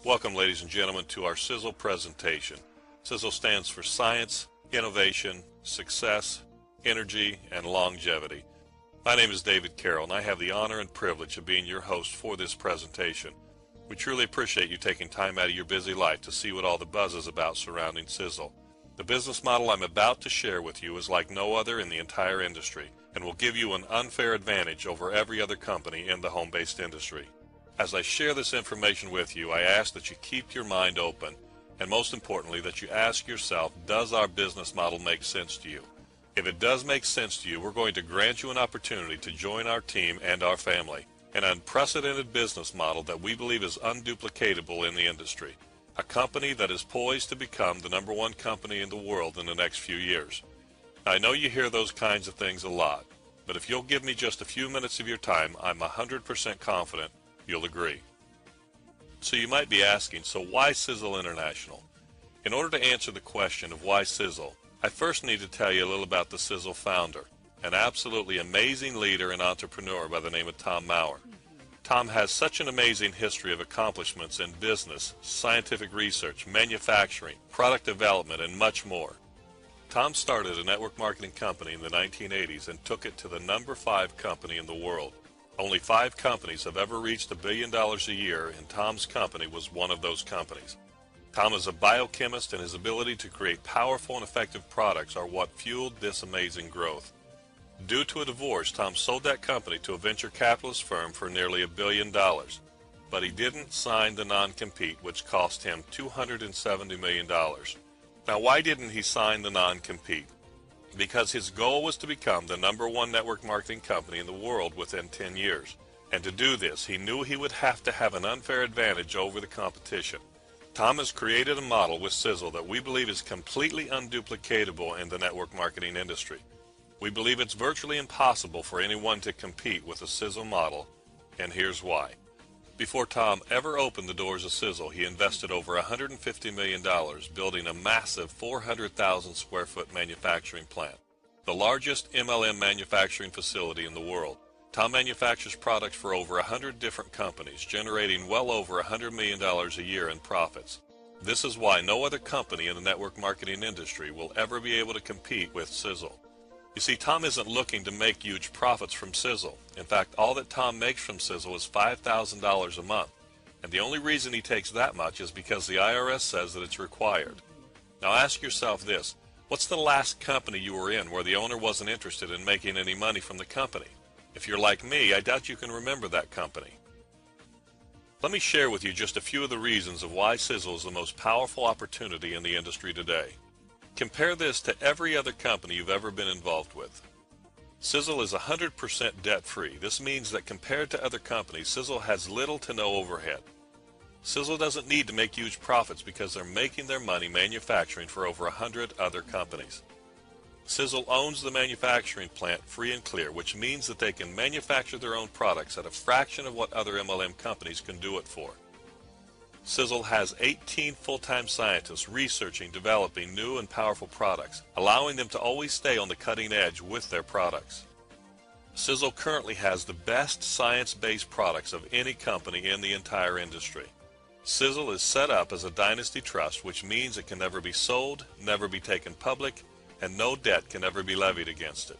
Welcome, ladies and gentlemen, to our Sisel presentation. Sisel stands for Science, Innovation, Success, Energy, and Longevity. My name is David Carroll, and I have the honor and privilege of being your host for this presentation. We truly appreciate you taking time out of your busy life to see what all the buzz is about surrounding Sisel. The business model I'm about to share with you is like no other in the entire industry, and will give you an unfair advantage over every other company in the home-based industry. As I share this information with you, I ask that you keep your mind open, and most importantly, that you ask yourself, does our business model make sense to you? If it does make sense to you, we're going to grant you an opportunity to join our team and our family, an unprecedented business model that we believe is unduplicatable in the industry, a company that is poised to become the #1 company in the world in the next few years. Now, I know you hear those kinds of things a lot, but if you'll give me just a few minutes of your time, I'm 100% confident you'll agree. So you might be asking, so why Sisel International? In order to answer the question of why Sisel, I first need to tell you a little about the Sisel founder, an absolutely amazing leader and entrepreneur by the name of Tom Maurer. Tom has such an amazing history of accomplishments in business, scientific research, manufacturing, product development, and much more. Tom started a network marketing company in the 1980s and took it to the #5 company in the world. Only 5 companies have ever reached $1 billion a year, and Tom's company was one of those companies. Tom is a biochemist, and his ability to create powerful and effective products are what fueled this amazing growth. Due to a divorce, Tom sold that company to a venture capitalist firm for nearly $1 billion, but he didn't sign the non-compete, which cost him $270 million. Now, why didn't he sign the non-compete? Because his goal was to become the #1 network marketing company in the world within 10 years. And to do this, he knew he would have to have an unfair advantage over the competition. Tom has created a model with Sisel that we believe is completely unduplicatable in the network marketing industry. We believe it's virtually impossible for anyone to compete with a Sisel model, and here's why. Before Tom ever opened the doors of Sisel, he invested over $150 million building a massive 400,000 square foot manufacturing plant, the largest MLM manufacturing facility in the world. Tom manufactures products for over 100 different companies, generating well over $100 million a year in profits. This is why no other company in the network marketing industry will ever be able to compete with Sisel. You see, Tom isn't looking to make huge profits from Sisel. In fact, all that Tom makes from Sisel is $5,000 a month. And the only reason he takes that much is because the IRS says that it's required. Now ask yourself this, what's the last company you were in where the owner wasn't interested in making any money from the company? If you're like me, I doubt you can remember that company. Let me share with you just a few of the reasons of why Sisel is the most powerful opportunity in the industry today. Compare this to every other company you've ever been involved with. Sisel is 100% debt-free. This means that compared to other companies, Sisel has little to no overhead. Sisel doesn't need to make huge profits because they're making their money manufacturing for over 100 other companies. Sisel owns the manufacturing plant free and clear, which means that they can manufacture their own products at a fraction of what other MLM companies can do it for. Sisel has 18 full-time scientists researching, developing new and powerful products, allowing them to always stay on the cutting edge with their products. Sisel currently has the best science-based products of any company in the entire industry. Sisel is set up as a dynasty trust, which means it can never be sold, never be taken public, and no debt can ever be levied against it.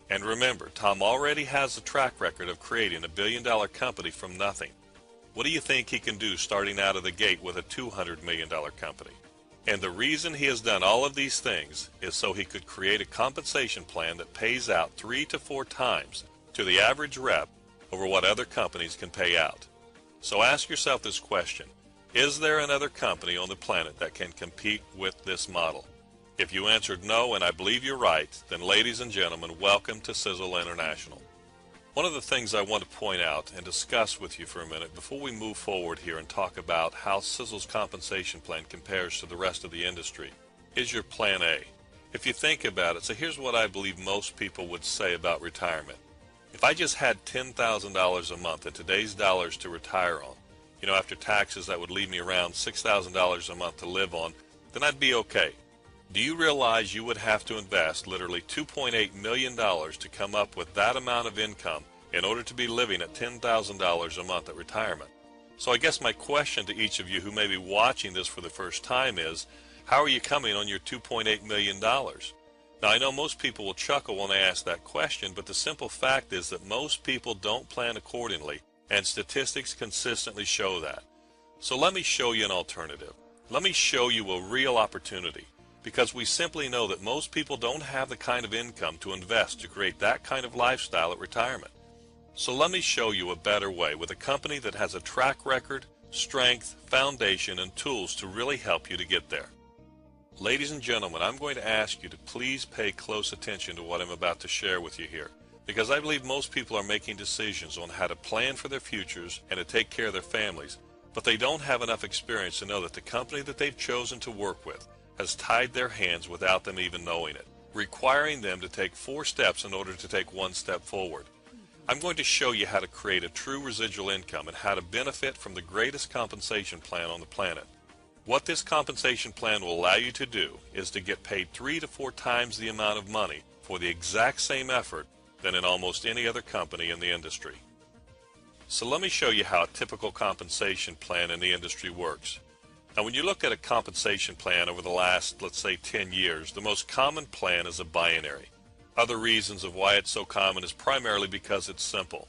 And remember, Tom already has a track record of creating a billion-dollar company from nothing. What do you think he can do starting out of the gate with a $200 million company? And the reason he has done all of these things is so he could create a compensation plan that pays out 3 to 4 times to the average rep over what other companies can pay out. So ask yourself this question, is there another company on the planet that can compete with this model? If you answered no, and I believe you're right, then ladies and gentlemen, welcome to Sisel International. One of the things I want to point out and discuss with you for a minute before we move forward here and talk about how Sisel's compensation plan compares to the rest of the industry is your Plan A. If you think about it, so here's what I believe most people would say about retirement. If I just had $10,000 a month in today's dollars to retire on, after taxes that would leave me around $6,000 a month to live on, then I'd be okay. Do you realize you would have to invest literally $2.8 million to come up with that amount of income in order to be living at $10,000 a month at retirement? So I guess my question to each of you who may be watching this for the first time is, how are you coming on your $2.8 million? Now, I know most people will chuckle when I ask that question, but the simple fact is that most people don't plan accordingly, and statistics consistently show that. So let me show you an alternative. Let me show you a real opportunity, because we simply know that most people don't have the kind of income to invest to create that kind of lifestyle at retirement. So let me show you a better way with a company that has a track record, strength, foundation, and tools to really help you to get there. Ladies and gentlemen, I'm going to ask you to please pay close attention to what I'm about to share with you here, because I believe most people are making decisions on how to plan for their futures and to take care of their families, but they don't have enough experience to know that the company that they've chosen to work with has tied their hands without them even knowing it, requiring them to take 4 steps in order to take 1 step forward. I'm going to show you how to create a true residual income and how to benefit from the greatest compensation plan on the planet. What this compensation plan will allow you to do is to get paid 3 to 4 times the amount of money for the exact same effort than in almost any other company in the industry. So let me show you how a typical compensation plan in the industry works. Now, when you look at a compensation plan over the last, let's say, 10 years, the most common plan is a binary. Other reasons of why it's so common is primarily because it's simple.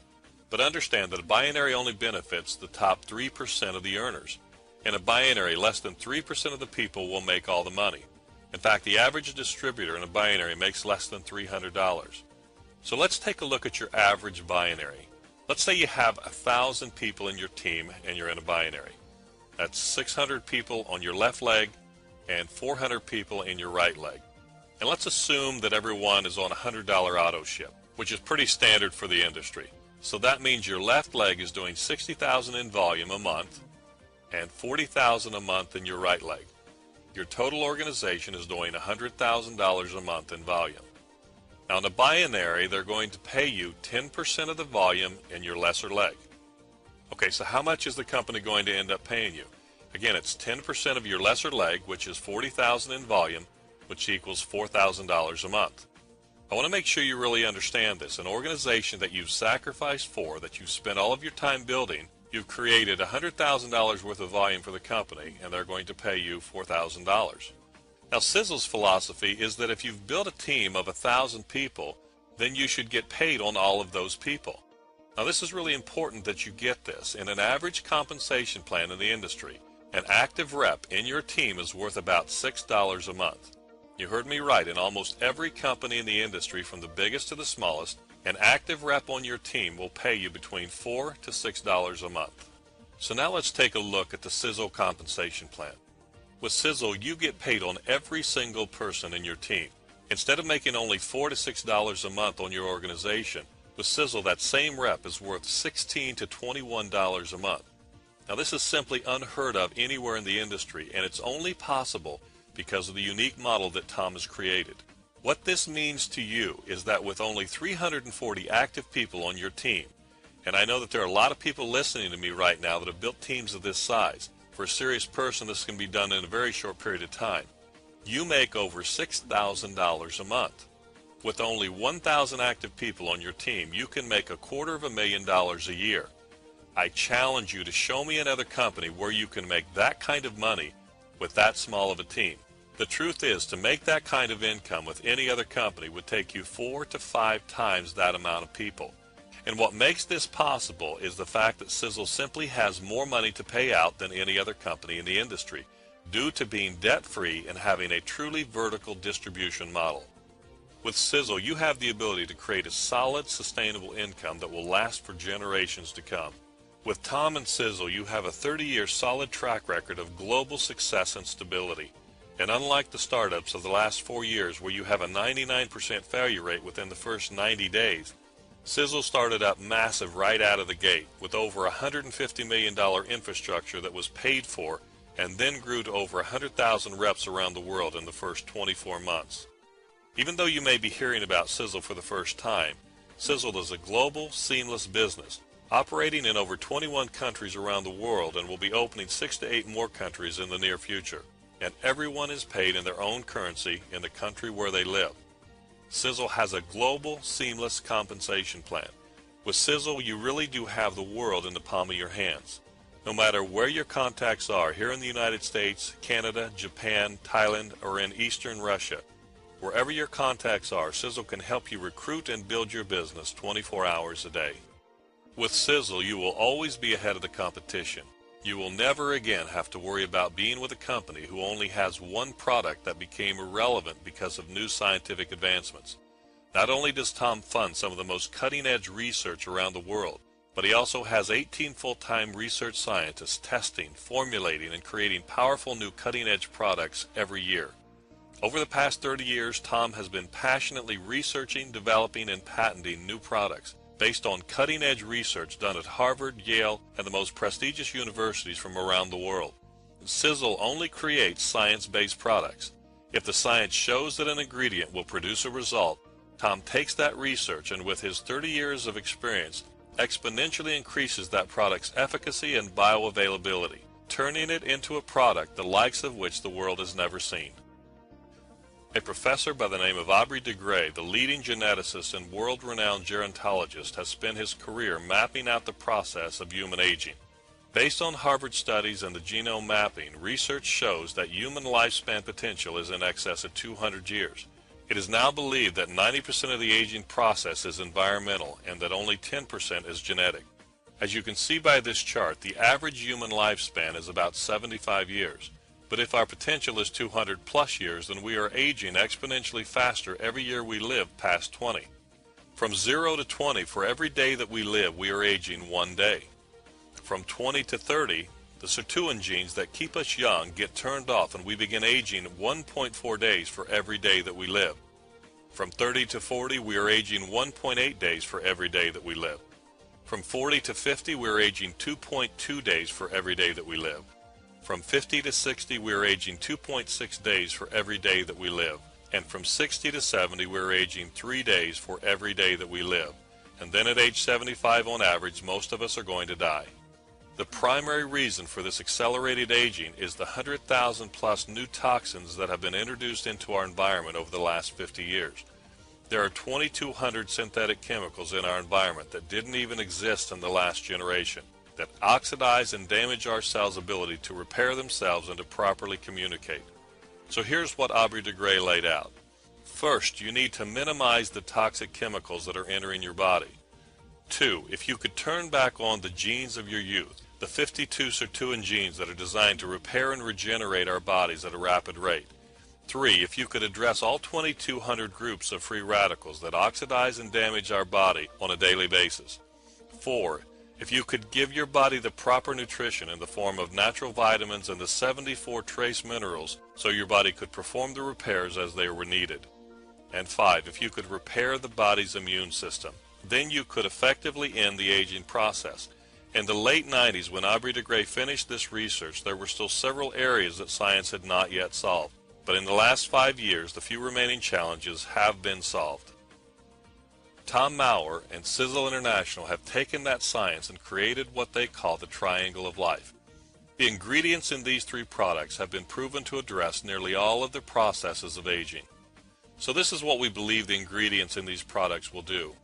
But understand that a binary only benefits the top 3% of the earners. In a binary, less than 3% of the people will make all the money. In fact, the average distributor in a binary makes less than $300. So let's take a look at your average binary. Let's say you have 1,000 people in your team and you're in a binary. That's 600 people on your left leg and 400 people in your right leg. And let's assume that everyone is on a $100 auto ship, which is pretty standard for the industry. So that means your left leg is doing $60,000 in volume a month and $40,000 a month in your right leg. Your total organization is doing $100,000 a month in volume. Now, in a binary, they're going to pay you 10% of the volume in your lesser leg. Okay, so how much is the company going to end up paying you? Again, it's 10% of your lesser leg, which is $40,000 in volume, which equals $4,000 a month. I want to make sure you really understand this. An organization that you've sacrificed for, that you've spent all of your time building, you've created $100,000 worth of volume for the company, and they're going to pay you $4,000. Now, Sisel's philosophy is that if you've built a team of 1,000 people, then you should get paid on all of those people. Now, this is really important that you get this. In an average compensation plan in the industry, an active rep in your team is worth about $6 a month. You heard me right. In almost every company in the industry, from the biggest to the smallest, an active rep on your team will pay you between $4 to $6 a month. So now let's take a look at the Sisel compensation plan. With Sisel, you get paid on every single person in your team. Instead of making only $4 to $6 a month on your organization, with Sisel, that same rep is worth $16 to $21 a month. Now, this is simply unheard of anywhere in the industry, and it's only possible because of the unique model that Tom has created. What this means to you is that with only 340 active people on your team, and I know that there are a lot of people listening to me right now that have built teams of this size. For a serious person, this can be done in a very short period of time. You make over $6,000 a month. With only 1,000 active people on your team, you can make $250,000 a year. I challenge you to show me another company where you can make that kind of money with that small of a team. The truth is, to make that kind of income with any other company would take you 4 to 5 times that amount of people. And what makes this possible is the fact that Sisel simply has more money to pay out than any other company in the industry, due to being debt-free and having a truly vertical distribution model. With Sisel, you have the ability to create a solid, sustainable income that will last for generations to come. With Tom and Sisel, you have a 30-year solid track record of global success and stability. And unlike the startups of the last 4 years where you have a 99% failure rate within the first 90 days, Sisel started up massive right out of the gate with over $150 million infrastructure that was paid for, and then grew to over 100,000 reps around the world in the first 24 months. Even though you may be hearing about Sisel for the first time, Sisel is a global, seamless business, operating in over 21 countries around the world, and will be opening 6 to 8 more countries in the near future. And everyone is paid in their own currency in the country where they live. Sisel has a global, seamless compensation plan. With Sisel, you really do have the world in the palm of your hands. No matter where your contacts are, here in the United States, Canada, Japan, Thailand, or in Eastern Russia, wherever your contacts are, Sisel can help you recruit and build your business 24 hours a day. With Sisel, you will always be ahead of the competition. You will never again have to worry about being with a company who only has one product that became irrelevant because of new scientific advancements. Not only does Tom fund some of the most cutting-edge research around the world, but he also has 18 full-time research scientists testing, formulating, and creating powerful new cutting-edge products every year. Over the past 30 years, Tom has been passionately researching, developing, and patenting new products based on cutting-edge research done at Harvard, Yale, and the most prestigious universities from around the world. Sisel only creates science-based products. If the science shows that an ingredient will produce a result, Tom takes that research and with his 30 years of experience, exponentially increases that product's efficacy and bioavailability, turning it into a product the likes of which the world has never seen. A professor by the name of Aubrey de Grey, the leading geneticist and world-renowned gerontologist, has spent his career mapping out the process of human aging. Based on Harvard studies and the genome mapping, research shows that human lifespan potential is in excess of 200 years. It is now believed that 90% of the aging process is environmental and that only 10% is genetic. As you can see by this chart, the average human lifespan is about 75 years. But if our potential is 200 plus years, then we are aging exponentially faster every year we live past 20. From 0 to 20, for every day that we live, we are aging 1 day. From 20 to 30, the sirtuin genes that keep us young get turned off and we begin aging 1.4 days for every day that we live. From 30 to 40, we are aging 1.8 days for every day that we live. From 40 to 50, we are aging 2.2 days for every day that we live. From 50 to 60, we are aging 2.6 days for every day that we live. And from 60 to 70, we are aging 3 days for every day that we live. And then at age 75 on average, most of us are going to die. The primary reason for this accelerated aging is the 100,000 plus new toxins that have been introduced into our environment over the last 50 years. There are 2,200 synthetic chemicals in our environment that didn't even exist in the last generation, that oxidize and damage our cells' ability to repair themselves and to properly communicate. So here's what Aubrey de Grey laid out. First, you need to minimize the toxic chemicals that are entering your body. 2, if you could turn back on the genes of your youth, the 52 sirtuin genes that are designed to repair and regenerate our bodies at a rapid rate. 3, if you could address all 2,200 groups of free radicals that oxidize and damage our body on a daily basis. 4, if you could give your body the proper nutrition in the form of natural vitamins and the 74 trace minerals so your body could perform the repairs as they were needed. And 5, if you could repair the body's immune system, then you could effectively end the aging process. In the late 90s, when Aubrey de Grey finished this research, there were still several areas that science had not yet solved. But in the last 5 years, the few remaining challenges have been solved. Tom Maurer and Sisel International have taken that science and created what they call the triangle of life. The ingredients in these 3 products have been proven to address nearly all of the processes of aging. So this is what we believe the ingredients in these products will do.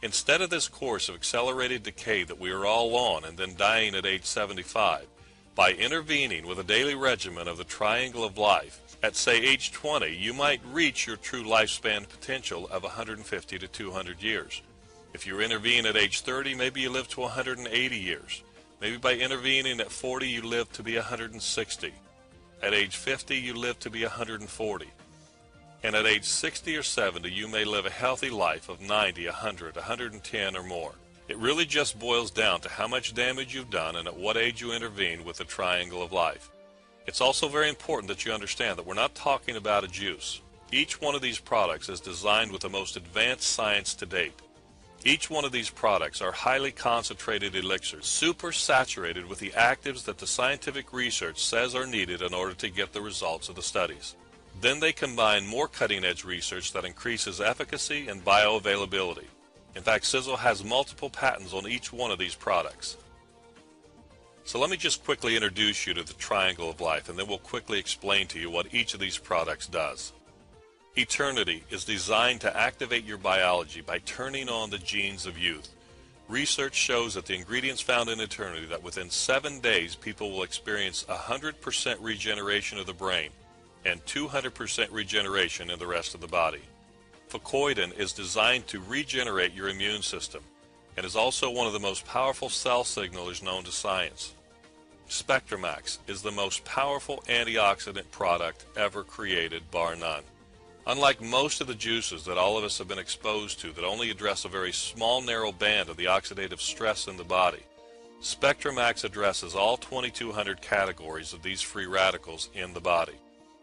Instead of this course of accelerated decay that we are all on and then dying at age 75, by intervening with a daily regimen of the triangle of life, at say age 20, you might reach your true lifespan potential of 150 to 200 years. If you intervene at age 30, maybe you live to 180 years. Maybe by intervening at 40, you live to be 160. At age 50, you live to be 140. And at age 60 or 70, you may live a healthy life of 90, 100, 110 or more. It really just boils down to how much damage you've done and at what age you intervene with the triangle of life. It's also very important that you understand that we're not talking about a juice. Each one of these products is designed with the most advanced science to date. Each one of these products are highly concentrated elixirs, super saturated with the actives that the scientific research says are needed in order to get the results of the studies. Then they combine more cutting-edge research that increases efficacy and bioavailability. In fact, Sisel has multiple patents on each one of these products. So let me just quickly introduce you to the triangle of life, and then we'll quickly explain to you what each of these products does. Eternity is designed to activate your biology by turning on the genes of youth. Research shows that the ingredients found in Eternity that within 7 days people will experience 100% regeneration of the brain and 200% regeneration in the rest of the body. Fucoidan is designed to regenerate your immune system and is also one of the most powerful cell signalers known to science. SpectraMax is the most powerful antioxidant product ever created, bar none. Unlike most of the juices that all of us have been exposed to that only address a very small narrow band of the oxidative stress in the body, SpectraMax addresses all 2200 categories of these free radicals in the body.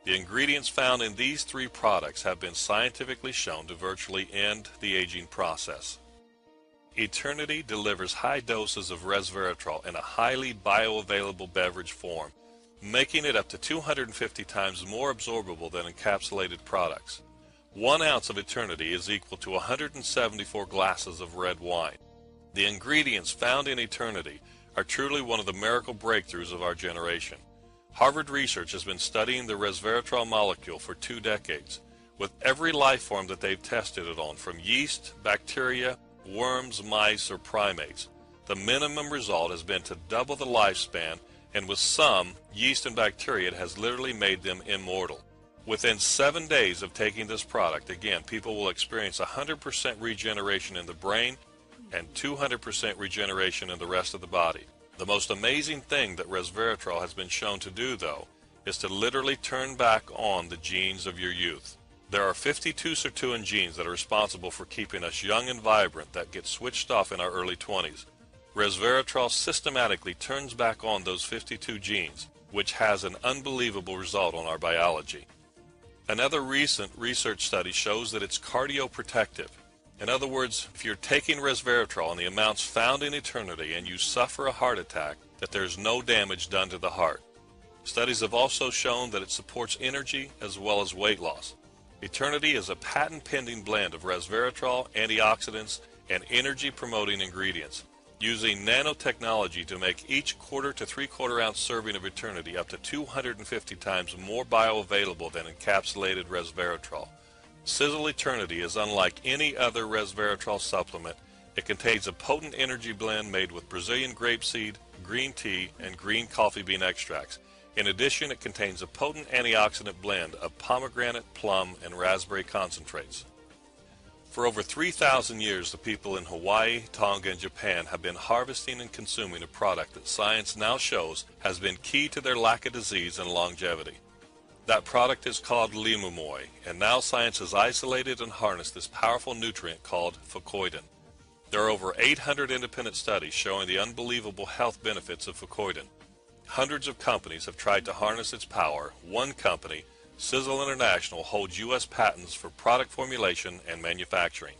The ingredients found in these 3 products have been scientifically shown to virtually end the aging process. Eternity delivers high doses of resveratrol in a highly bioavailable beverage form, making it up to 250 times more absorbable than encapsulated products. 1 ounce of Eternity is equal to 174 glasses of red wine. The ingredients found in Eternity are truly one of the miracle breakthroughs of our generation. Harvard research has been studying the resveratrol molecule for 2 decades, with every life form that they've tested it on, from yeast, bacteria, worms, mice, or primates. The minimum result has been to double the lifespan, and with some, yeast and bacteria, it has literally made them immortal. Within 7 days of taking this product, again, people will experience 100% regeneration in the brain and 200% regeneration in the rest of the body. The most amazing thing that resveratrol has been shown to do, though, is to literally turn back on the genes of your youth. There are 52 sirtuin genes that are responsible for keeping us young and vibrant that get switched off in our early 20s. Resveratrol systematically turns back on those 52 genes, which has an unbelievable result on our biology. Another recent research study shows that it's cardioprotective. In other words, if you're taking resveratrol in the amounts found in Eternity and you suffer a heart attack, that there's no damage done to the heart. Studies have also shown that it supports energy as well as weight loss. Eternity is a patent-pending blend of resveratrol, antioxidants, and energy-promoting ingredients, using nanotechnology to make each 1/4 to 3/4 ounce serving of Eternity up to 250 times more bioavailable than encapsulated resveratrol. Sisel Eternity is unlike any other resveratrol supplement. It contains a potent energy blend made with Brazilian grapeseed, green tea, and green coffee bean extracts. In addition, it contains a potent antioxidant blend of pomegranate, plum, and raspberry concentrates. For over 3,000 years, the people in Hawaii, Tonga, and Japan have been harvesting and consuming a product that science now shows has been key to their lack of disease and longevity. That product is called limumoi, and now science has isolated and harnessed this powerful nutrient called fucoidan. There are over 800 independent studies showing the unbelievable health benefits of fucoidan. Hundreds of companies have tried to harness its power. One company, Sisel International, holds U.S. patents for product formulation and manufacturing.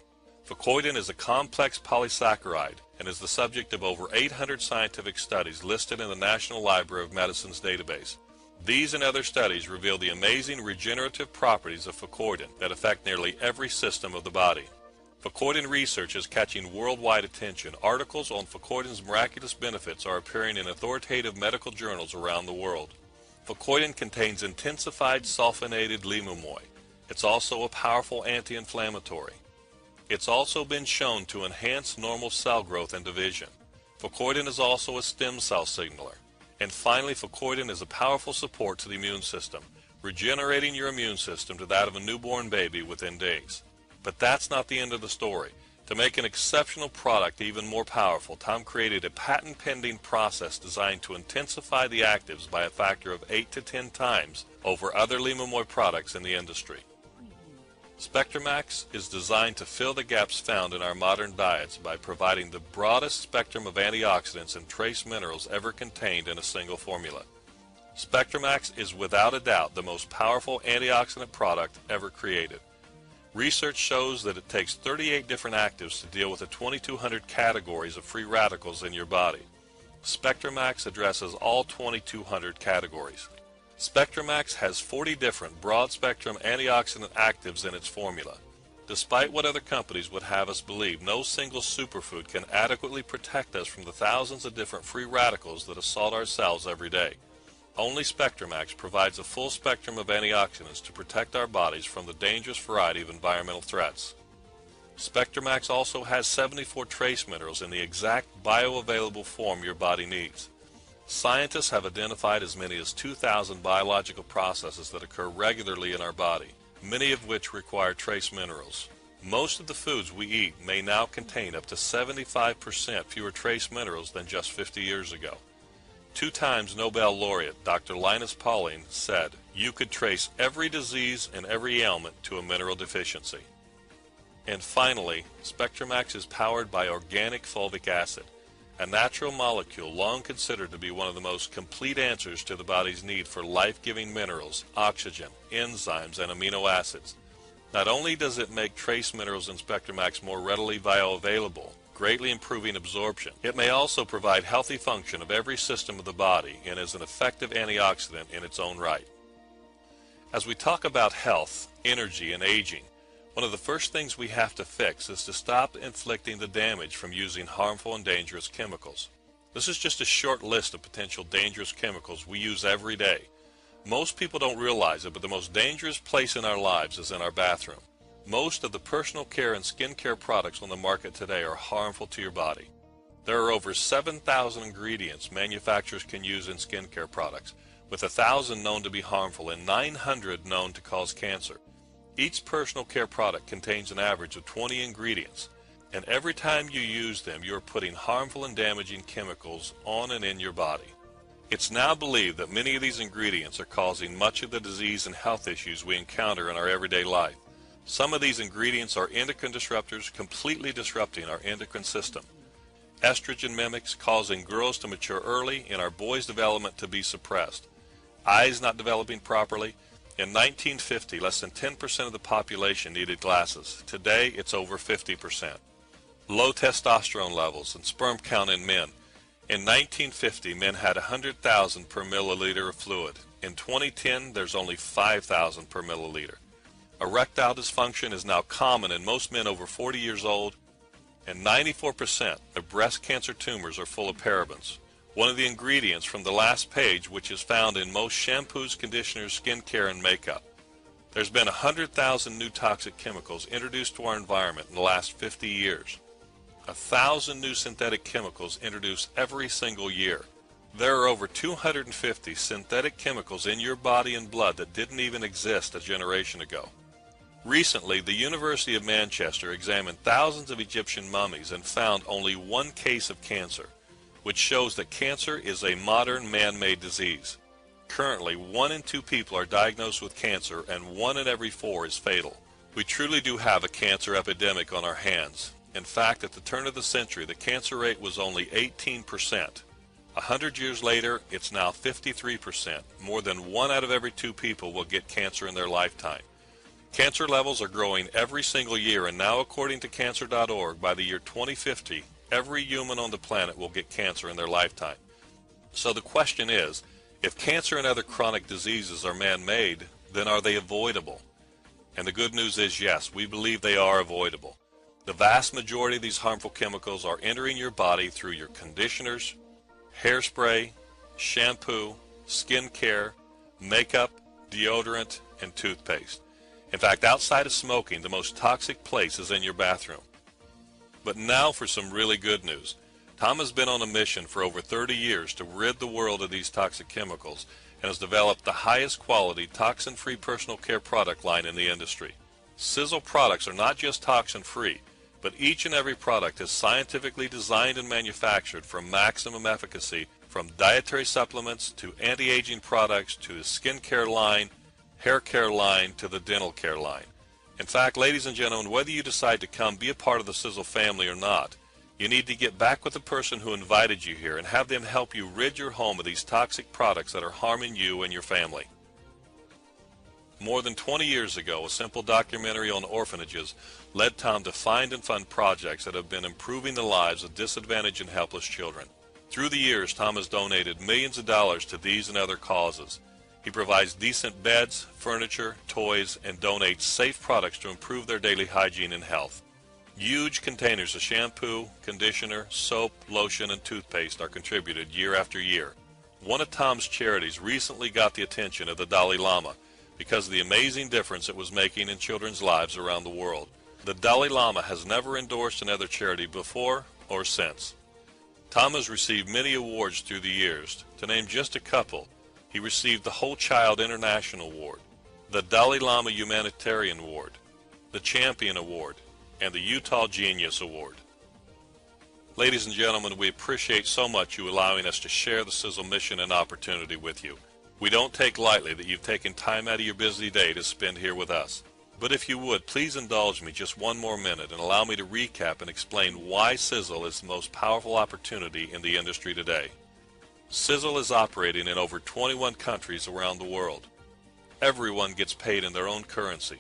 Fucoidan is a complex polysaccharide and is the subject of over 800 scientific studies listed in the National Library of Medicine's database. These and other studies reveal the amazing regenerative properties of fucoidan that affect nearly every system of the body. Fucoidan research is catching worldwide attention. Articles on fucoidan's miraculous benefits are appearing in authoritative medical journals around the world. Fucoidan contains intensified sulfonated limumoi. It's also a powerful anti-inflammatory. It's also been shown to enhance normal cell growth and division. Fucoidan is also a stem cell signaler. And finally, fucoidan is a powerful support to the immune system, regenerating your immune system to that of a newborn baby within days. But that's not the end of the story. To make an exceptional product even more powerful, Tom created a patent-pending process designed to intensify the actives by a factor of 8 to 10 times over other limumoi products in the industry. SpectraMax is designed to fill the gaps found in our modern diets by providing the broadest spectrum of antioxidants and trace minerals ever contained in a single formula. SpectraMax is without a doubt the most powerful antioxidant product ever created. Research shows that it takes 38 different actives to deal with the 2,200 categories of free radicals in your body. SpectraMax addresses all 2,200 categories. SpectraMax has 40 different broad-spectrum antioxidant actives in its formula. Despite what other companies would have us believe, no single superfood can adequately protect us from the thousands of different free radicals that assault our cells every day. Only SpectraMax provides a full spectrum of antioxidants to protect our bodies from the dangerous variety of environmental threats. SpectraMax also has 74 trace minerals in the exact bioavailable form your body needs. Scientists have identified as many as 2,000 biological processes that occur regularly in our body, many of which require trace minerals. Most of the foods we eat may now contain up to 75% fewer trace minerals than just 50 years ago. 2 times Nobel laureate Dr. Linus Pauling said, "You could trace every disease and every ailment to a mineral deficiency." And finally, SpectraMax is powered by organic fulvic acid, a natural molecule long considered to be one of the most complete answers to the body's need for life-giving minerals, oxygen, enzymes, and amino acids. Not only does it make trace minerals in SpectraMax more readily bioavailable, greatly improving absorption, it may also provide healthy function of every system of the body and is an effective antioxidant in its own right. As we talk about health, energy, and aging, one of the first things we have to fix is to stop inflicting the damage from using harmful and dangerous chemicals. This is just a short list of potential dangerous chemicals we use every day. Most people don't realize it, but the most dangerous place in our lives is in our bathroom. Most of the personal care and skincare products on the market today are harmful to your body. There are over 7,000 ingredients manufacturers can use in skincare products, with 1,000 known to be harmful and 900 known to cause cancer. Each personal care product contains an average of 20 ingredients, and every time you use them, you are putting harmful and damaging chemicals on and in your body. It's now believed that many of these ingredients are causing much of the disease and health issues we encounter in our everyday life. Some of these ingredients are endocrine disruptors, completely disrupting our endocrine system. Estrogen mimics, causing girls to mature early and our boys' development to be suppressed. Eyes not developing properly. In 1950, less than 10% of the population needed glasses. Today, it's over 50%. Low testosterone levels and sperm count in men. In 1950, men had 100,000 per milliliter of fluid. In 2010, there's only 5,000 per milliliter. Erectile dysfunction is now common in most men over 40 years old, and 94% of breast cancer tumors are full of parabens, one of the ingredients from the last page, which is found in most shampoos, conditioners, skincare, and makeup. There's been 100,000 new toxic chemicals introduced to our environment in the last 50 years. 1,000 new synthetic chemicals introduced every single year. There are over 250 synthetic chemicals in your body and blood that didn't even exist a generation ago. Recently, the University of Manchester examined thousands of Egyptian mummies and found only 1 case of cancer, which shows that cancer is a modern man-made disease. Currently, 1 in 2 people are diagnosed with cancer, and 1 in every 4 is fatal. We truly do have a cancer epidemic on our hands. In fact, at the turn of the century, the cancer rate was only 18%. 100 years later, it's now 53%. More than 1 out of every 2 people will get cancer in their lifetime. Cancer levels are growing every single year, and now according to cancer.org, by the year 2050, every human on the planet will get cancer in their lifetime. So the question is, if cancer and other chronic diseases are man-made, then are they avoidable? And the good news is yes, we believe they are avoidable. The vast majority of these harmful chemicals are entering your body through your conditioners, hairspray, shampoo, skin care, makeup, deodorant, and toothpaste. In fact, outside of smoking, the most toxic place is in your bathroom. But now for some really good news. Tom has been on a mission for over 30 years to rid the world of these toxic chemicals and has developed the highest quality toxin-free personal care product line in the industry. Sisel products are not just toxin-free, but each and every product is scientifically designed and manufactured for maximum efficacy, from dietary supplements to anti-aging products to the skin care line, hair care line to the dental care line. In fact, ladies and gentlemen, whether you decide to come be a part of the Sisel family or not, you need to get back with the person who invited you here and have them help you rid your home of these toxic products that are harming you and your family. More than 20 years ago, a simple documentary on orphanages led Tom to find and fund projects that have been improving the lives of disadvantaged and helpless children. Through the years, Tom has donated millions of dollars to these and other causes. He provides decent beds, furniture, toys, and donates safe products to improve their daily hygiene and health. Huge containers of shampoo, conditioner, soap, lotion, and toothpaste are contributed year after year. One of Tom's charities recently got the attention of the Dalai Lama because of the amazing difference it was making in children's lives around the world. The Dalai Lama has never endorsed another charity before or since. Tom has received many awards through the years. To name just a couple, he received the Whole Child International Award, the Dalai Lama Humanitarian Award, the Champion Award, and the Utah Genius Award. Ladies and gentlemen, we appreciate so much you allowing us to share the Sisel mission and opportunity with you. We don't take lightly that you've taken time out of your busy day to spend here with us. But if you would, please indulge me just one more minute and allow me to recap and explain why Sisel is the most powerful opportunity in the industry today. Sisel is operating in over 21 countries around the world. Everyone gets paid in their own currency.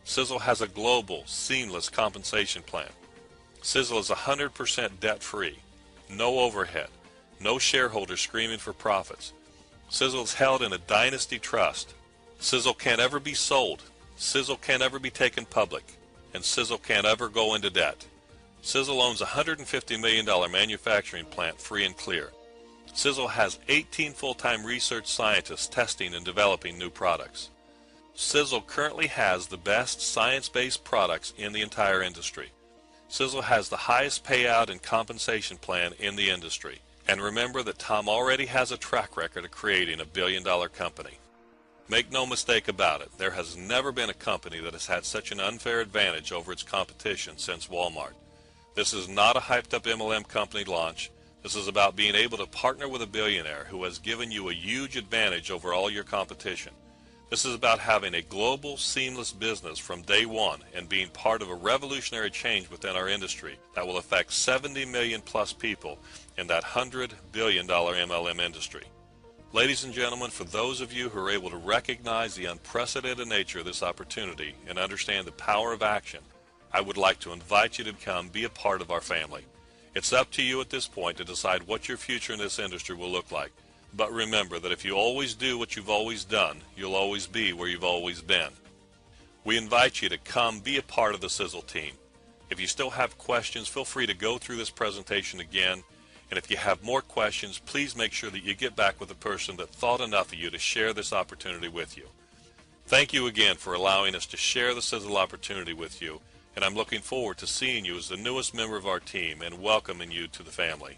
Sisel has a global, seamless compensation plan. Sisel is 100% debt-free, no overhead, no shareholders screaming for profits. Sisel is held in a dynasty trust. Sisel can't ever be sold. Sisel can't ever be taken public, and Sisel can't ever go into debt. Sisel owns a $150 million manufacturing plant free and clear. Sisel has 18 full-time research scientists testing and developing new products. Sisel currently has the best science-based products in the entire industry. Sisel has the highest payout and compensation plan in the industry. And remember that Tom already has a track record of creating a billion-dollar company. Make no mistake about it, there has never been a company that has had such an unfair advantage over its competition since Walmart. This is not a hyped-up MLM company launch. This is about being able to partner with a billionaire who has given you a huge advantage over all your competition. This is about having a global, seamless business from day one and being part of a revolutionary change within our industry that will affect 70 million plus people in that $100 billion MLM industry. Ladies and gentlemen, for those of you who are able to recognize the unprecedented nature of this opportunity and understand the power of action, I would like to invite you to come be a part of our family. It's up to you at this point to decide what your future in this industry will look like. But remember that if you always do what you've always done, you'll always be where you've always been. We invite you to come be a part of the Sisel team. If you still have questions, feel free to go through this presentation again. And if you have more questions, please make sure that you get back with the person that thought enough of you to share this opportunity with you. Thank you again for allowing us to share the Sisel opportunity with you, and I'm looking forward to seeing you as the newest member of our team and welcoming you to the family.